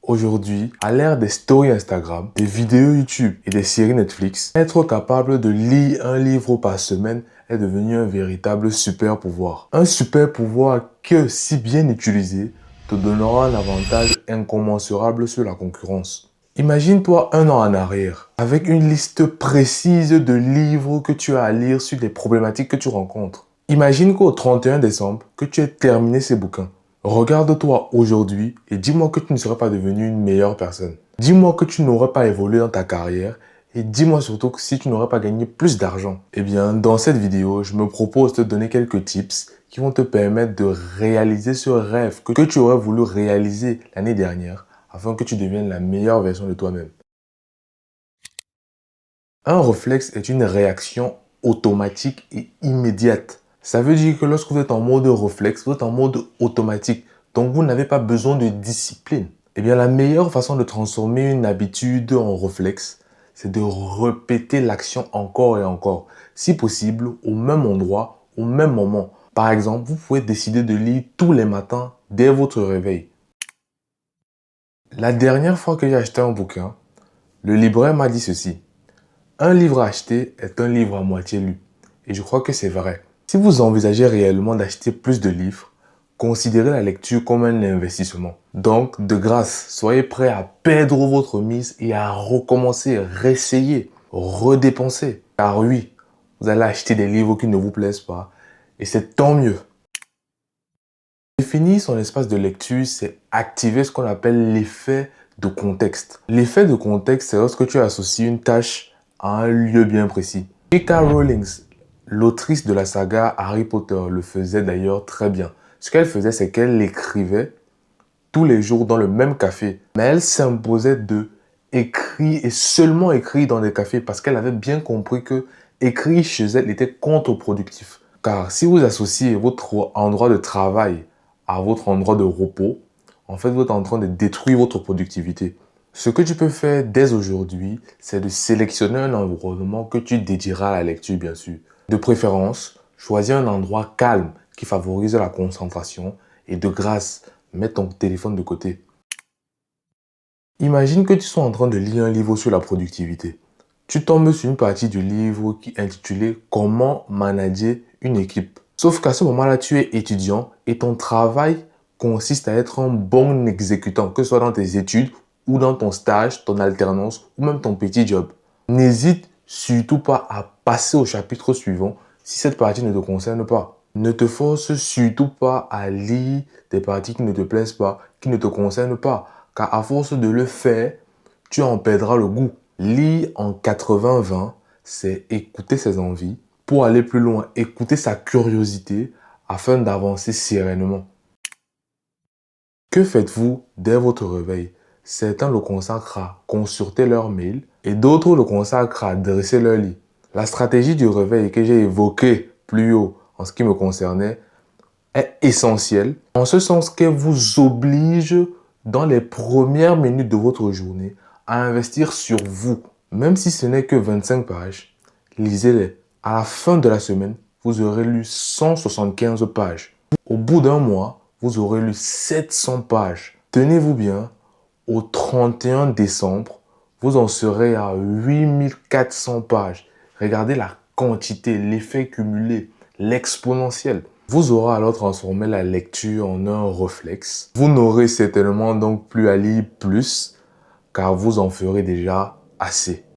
Aujourd'hui, à l'ère des stories Instagram, des vidéos YouTube et des séries Netflix, être capable de lire un livre par semaine est devenu un véritable super pouvoir. Un super pouvoir que, si bien utilisé, te donnera un avantage incommensurable sur la concurrence. Imagine-toi un an en arrière, avec une liste précise de livres que tu as à lire sur les problématiques que tu rencontres. Imagine qu'au 31 décembre, que tu aies terminé ces bouquins. Regarde-toi aujourd'hui et dis-moi que tu ne serais pas devenu une meilleure personne. Dis-moi que tu n'aurais pas évolué dans ta carrière et dis-moi surtout que si tu n'aurais pas gagné plus d'argent. Eh bien, dans cette vidéo, je me propose de te donner quelques tips qui vont te permettre de réaliser ce rêve que tu aurais voulu réaliser l'année dernière afin que tu deviennes la meilleure version de toi-même. Un réflexe est une réaction automatique et immédiate. Ça veut dire que lorsque vous êtes en mode réflexe, vous êtes en mode automatique. Donc, vous n'avez pas besoin de discipline. Eh bien, la meilleure façon de transformer une habitude en réflexe, c'est de répéter l'action encore et encore. Si possible, au même endroit, au même moment. Par exemple, vous pouvez décider de lire tous les matins dès votre réveil. La dernière fois que j'ai acheté un bouquin, le libraire m'a dit ceci. Un livre acheté est un livre à moitié lu. Et je crois que c'est vrai. Si vous envisagez réellement d'acheter plus de livres, considérez la lecture comme un investissement. Donc, de grâce, soyez prêt à perdre votre mise et à recommencer, réessayer, redépenser. Car oui, vous allez acheter des livres qui ne vous plaisent pas. Et c'est tant mieux. Définir son espace de lecture, c'est activer ce qu'on appelle l'effet de contexte. L'effet de contexte, c'est lorsque tu associes une tâche à un lieu bien précis. J.K. Rowling, l'autrice de la saga Harry Potter, le faisait d'ailleurs très bien. Ce qu'elle faisait, c'est qu'elle écrivait tous les jours dans le même café. Mais elle s'imposait de écrire et seulement écrire dans des cafés parce qu'elle avait bien compris que écrire chez elle était contre-productif. Car si vous associez votre endroit de travail à votre endroit de repos, en fait, vous êtes en train de détruire votre productivité. Ce que tu peux faire dès aujourd'hui, c'est de sélectionner un environnement que tu dédieras à la lecture, bien sûr. De préférence, choisis un endroit calme qui favorise la concentration et de grâce, mets ton téléphone de côté. Imagine que tu sois en train de lire un livre sur la productivité. Tu tombes sur une partie du livre qui est intitulée « Comment manager une équipe ». Sauf qu'à ce moment-là, tu es étudiant et ton travail consiste à être un bon exécutant, que ce soit dans tes études ou dans ton stage, ton alternance ou même ton petit job. N'hésite surtout pas à passer au chapitre suivant si cette partie ne te concerne pas. Ne te force surtout pas à lire des parties qui ne te plaisent pas, qui ne te concernent pas. Car à force de le faire, tu en perdras le goût. Lire en 80-20, c'est écouter ses envies pour aller plus loin, écouter sa curiosité afin d'avancer sereinement. Que faites-vous dès votre réveil? Certains le consacrent à consulter leur mail et d'autres le consacrent à dresser leur lit. La stratégie du réveil que j'ai évoquée plus haut en ce qui me concernait est essentielle en ce sens qu'elle vous oblige dans les premières minutes de votre journée à investir sur vous. Même si ce n'est que 25 pages, lisez-les. À la fin de la semaine, vous aurez lu 175 pages. Au bout d'un mois, vous aurez lu 700 pages. Tenez-vous bien, au 31 décembre, vous en serez à 8400 pages. Regardez la quantité, l'effet cumulé, l'exponentiel. Vous aurez alors transformé la lecture en un réflexe. Vous n'aurez certainement donc plus à lire plus, car vous en ferez déjà assez.